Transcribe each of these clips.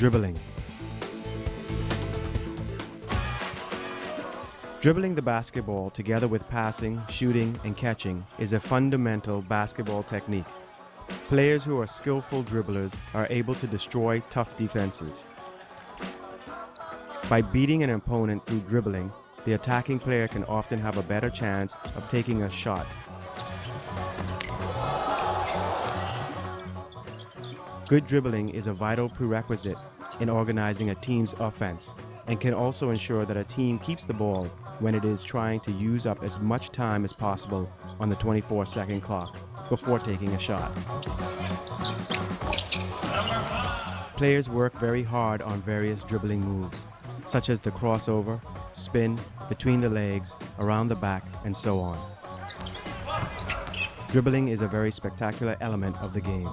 Dribbling. Dribbling the basketball together with passing, shooting, and catching is a fundamental basketball technique. Players who are skillful dribblers are able to destroy tough defenses. By beating an opponent through dribbling, the attacking player can often have a better chance of taking a shot. Good dribbling is a vital prerequisite in organizing a team's offense and can also ensure that a team keeps the ball when it is trying to use up as much time as possible on the 24-second clock before taking a shot. Players work very hard on various dribbling moves, such as the crossover, spin, between the legs, around the back, and so on. Dribbling is a very spectacular element of the game.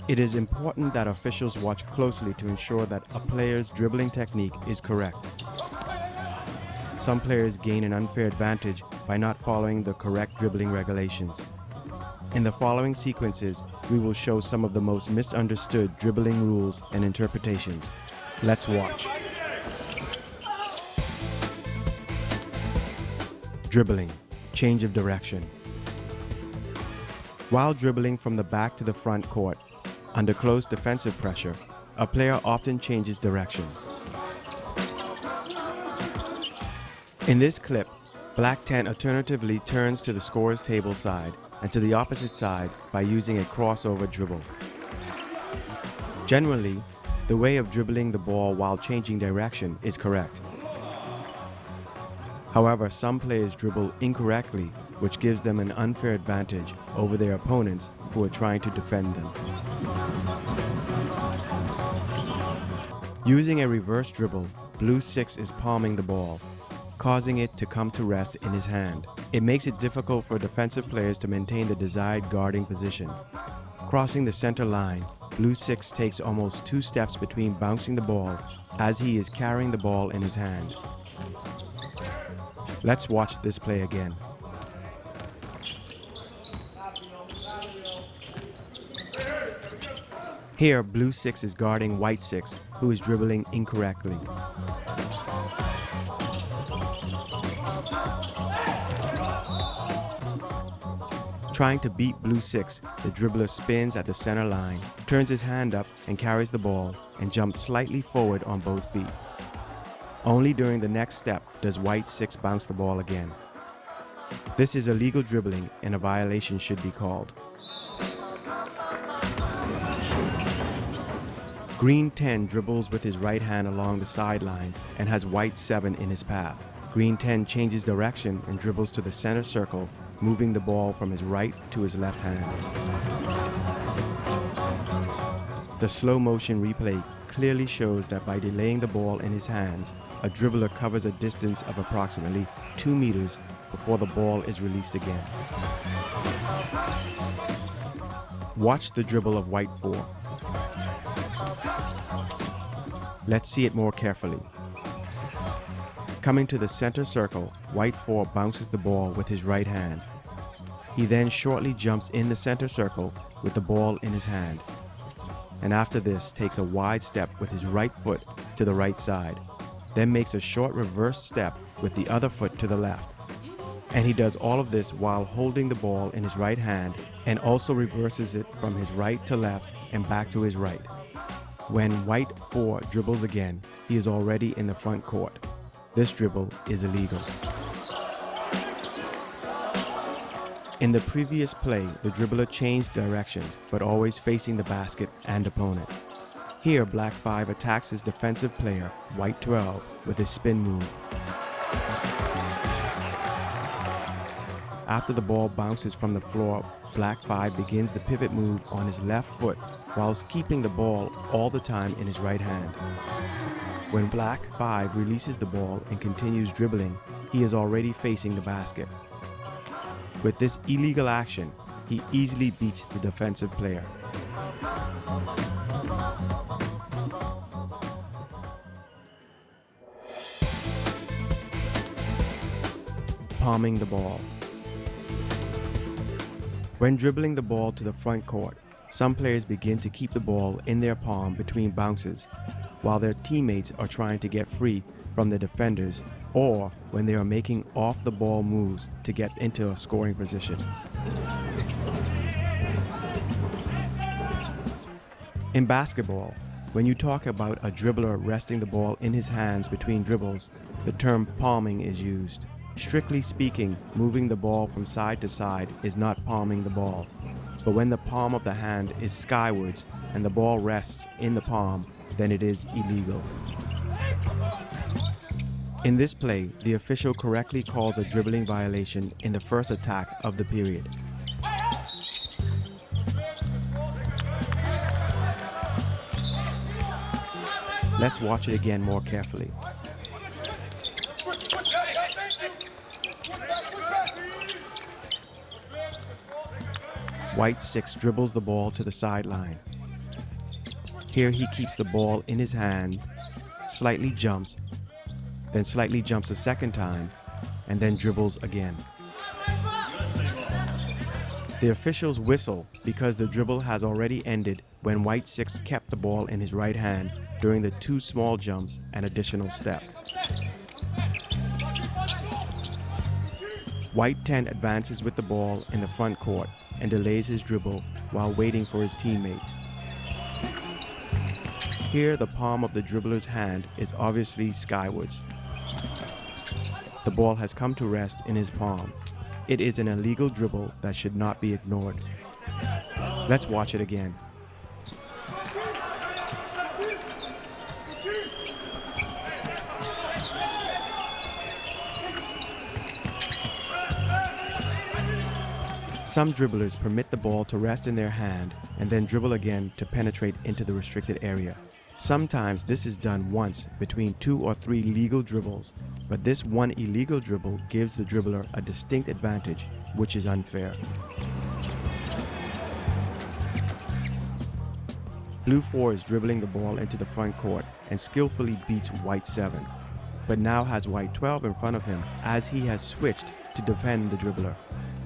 It is important that officials watch closely to ensure that a player's dribbling technique is correct. Some players gain an unfair advantage by not following the correct dribbling regulations. In the following sequences, we will show some of the most misunderstood dribbling rules and interpretations. Let's watch. Dribbling, change of direction. While dribbling from the back to the front court, under close defensive pressure, a player often changes direction. In this clip, Black 10 alternatively turns to the scorer's table side and to the opposite side by using a crossover dribble. Generally, the way of dribbling the ball while changing direction is correct. However, some players dribble incorrectly, which gives them an unfair advantage over their opponents who are trying to defend them. Using a reverse dribble, Blue 6 is palming the ball, causing it to come to rest in his hand. It makes it difficult for defensive players to maintain the desired guarding position. Crossing the center line, Blue 6 takes almost 2 steps between bouncing the ball as he is carrying the ball in his hand. Let's watch this play again. Here, Blue 6 is guarding White 6, who is dribbling incorrectly. Trying to beat Blue 6, the dribbler spins at the center line, turns his hand up and carries the ball, and jumps slightly forward on both feet. Only during the next step does White 6 bounce the ball again. This is illegal dribbling and a violation should be called. Green 10 dribbles with his right hand along the sideline and has White 7 in his path. Green 10 changes direction and dribbles to the center circle, moving the ball from his right to his left hand. The slow motion replay clearly shows that by delaying the ball in his hands, a dribbler covers a distance of approximately 2 meters before the ball is released again. Watch the dribble of White 4. Let's see it more carefully. Coming to the center circle, White 4 bounces the ball with his right hand. He then shortly jumps in the center circle with the ball in his hand, and after this takes a wide step with his right foot to the right side, then makes a short reverse step with the other foot to the left. And he does all of this while holding the ball in his right hand and also reverses it from his right to left and back to his right. When White 4 dribbles again, he is already in the front court. This dribble is illegal. In the previous play, the dribbler changed direction, but always facing the basket and opponent. Here, Black 5 attacks his defensive player, White 12, with his spin move. After the ball bounces from the floor, Black 5 begins the pivot move on his left foot whilst keeping the ball all the time in his right hand. When Black 5 releases the ball and continues dribbling, he is already facing the basket. With this illegal action, he easily beats the defensive player. Palming the ball. When dribbling the ball to the front court, some players begin to keep the ball in their palm between bounces, while their teammates are trying to get free from the defenders or when they are making off-the-ball moves to get into a scoring position. In basketball, when you talk about a dribbler resting the ball in his hands between dribbles, the term palming is used. Strictly speaking, moving the ball from side to side is not palming the ball. But when the palm of the hand is skywards and the ball rests in the palm, then it is illegal. In this play, the official correctly calls a dribbling violation in the first attack of the period. Let's watch it again more carefully. White 6 dribbles the ball to the sideline. Here he keeps the ball in his hand, slightly jumps, then slightly jumps a second time, and then dribbles again. The officials whistle because the dribble has already ended when White 6 kept the ball in his right hand during the 2 small jumps and additional step. White 10 advances with the ball in the front court and delays his dribble while waiting for his teammates. Here the palm of the dribbler's hand is obviously skywards. The ball has come to rest in his palm. It is an illegal dribble that should not be ignored. Let's watch it again. Some dribblers permit the ball to rest in their hand and then dribble again to penetrate into the restricted area. Sometimes this is done once between 2 or 3 legal dribbles, but this one illegal dribble gives the dribbler a distinct advantage, which is unfair. Blue 4 is dribbling the ball into the front court and skillfully beats White 7, but now has White 12 in front of him as he has switched to defend the dribbler.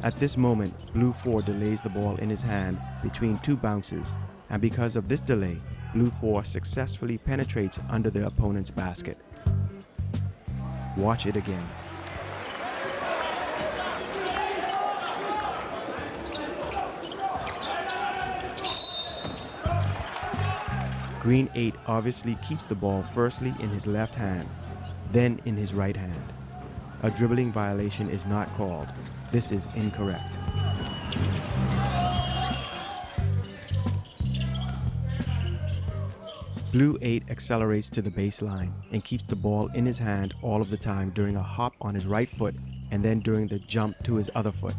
At this moment, Blue 4 delays the ball in his hand between 2 bounces, and because of this delay, Blue 4 successfully penetrates under the opponent's basket. Watch it again. Green 8 obviously keeps the ball firstly in his left hand, then in his right hand. A dribbling violation is not called. This is incorrect. Blue 8 accelerates to the baseline and keeps the ball in his hand all of the time during a hop on his right foot and then during the jump to his other foot.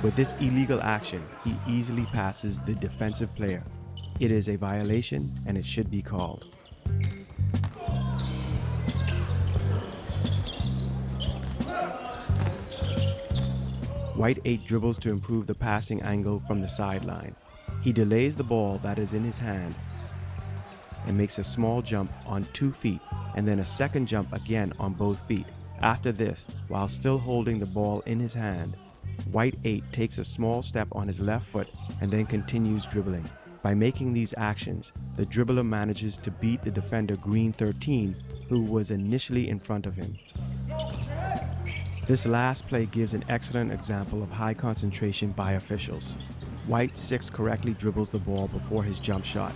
With this illegal action, he easily passes the defensive player. It is a violation and it should be called. White 8 dribbles to improve the passing angle from the sideline. He delays the ball that is in his hand and makes a small jump on 2 feet and then a second jump again on both feet. After this, while still holding the ball in his hand, White 8 takes a small step on his left foot and then continues dribbling. By making these actions, the dribbler manages to beat the defender Green 13, who was initially in front of him. This last play gives an excellent example of high concentration by officials. White 6 correctly dribbles the ball before his jump shot.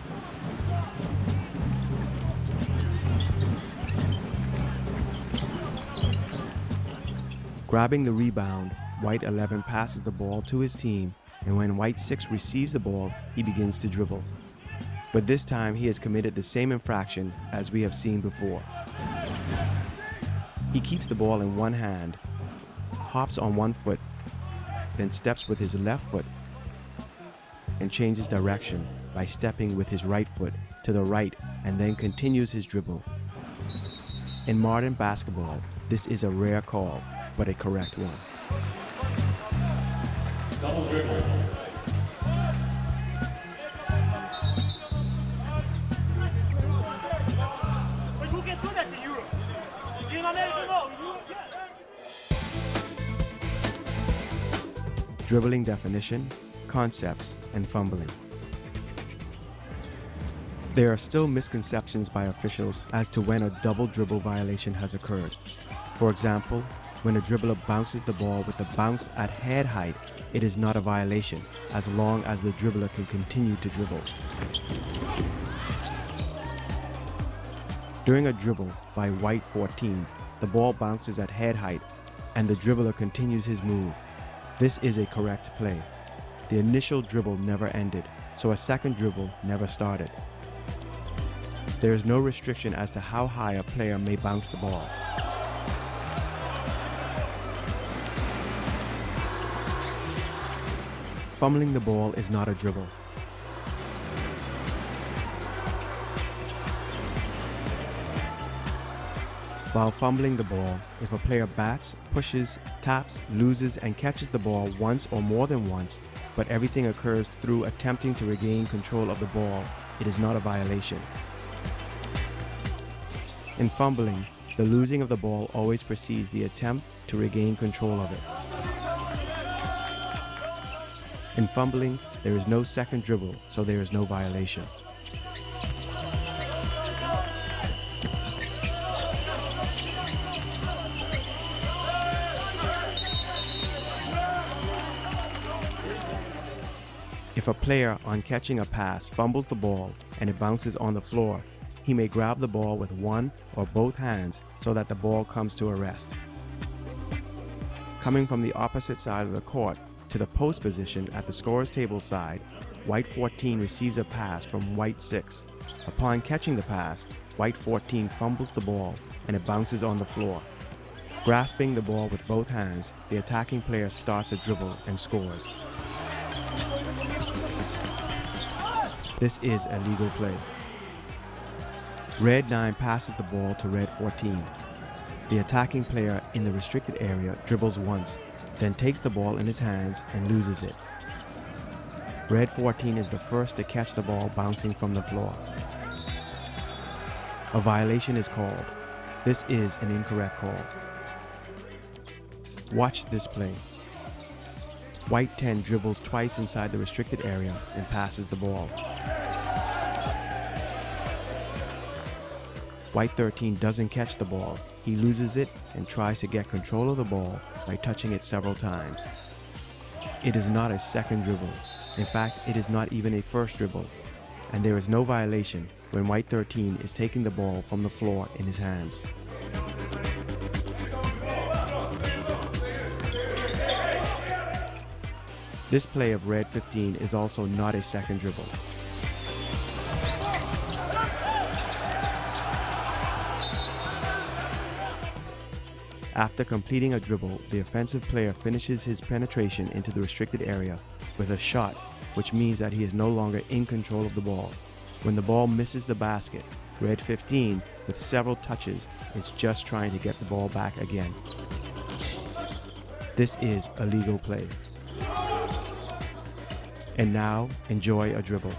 Grabbing the rebound, White 11 passes the ball to his team, and when White 6 receives the ball, he begins to dribble. But this time he has committed the same infraction as we have seen before. He keeps the ball in one hand, hops on one foot, then steps with his left foot and changes direction by stepping with his right foot to the right and then continues his dribble. In modern basketball, this is a rare call, but a correct one. Double dribble. dribbling definition, concepts, and fumbling. There are still misconceptions by officials as to when a double dribble violation has occurred. For example, when a dribbler bounces the ball with the bounce at head height, it is not a violation as long as the dribbler can continue to dribble. During a dribble by white 14, the ball bounces at head height and the dribbler continues his move. This is a correct play. The initial dribble never ended, so a second dribble never started. There is no restriction as to how high a player may bounce the ball. Fumbling the ball is not a dribble. While fumbling the ball, if a player bats, pushes, taps, loses, and catches the ball once or more than once, but everything occurs through attempting to regain control of the ball, it is not a violation. In fumbling, the losing of the ball always precedes the attempt to regain control of it. In fumbling, there is no second dribble, so there is no violation. If a player, on catching a pass, fumbles the ball and it bounces on the floor, he may grab the ball with one or both hands so that the ball comes to a rest. Coming from the opposite side of the court to the post position at the scorer's table side, white 14 receives a pass from white 6. Upon catching the pass, white 14 fumbles the ball and it bounces on the floor. Grasping the ball with both hands, the attacking player starts a dribble and scores. This is a legal play. Red 9 passes the ball to red 14. The attacking player in the restricted area dribbles once, then takes the ball in his hands and loses it. Red 14 is the first to catch the ball bouncing from the floor. A violation is called. This is an incorrect call. Watch this play. White 10 dribbles twice inside the restricted area and passes the ball. White 13 doesn't catch the ball. He loses it and tries to get control of the ball by touching it several times. It is not a second dribble. In fact, it is not even a first dribble. And there is no violation when White 13 is taking the ball from the floor in his hands. This play of red 15 is also not a second dribble. After completing a dribble, the offensive player finishes his penetration into the restricted area with a shot, which means that he is no longer in control of the ball. When the ball misses the basket, red 15, with several touches, is just trying to get the ball back again. This is a legal play. And now, enjoy a dribble.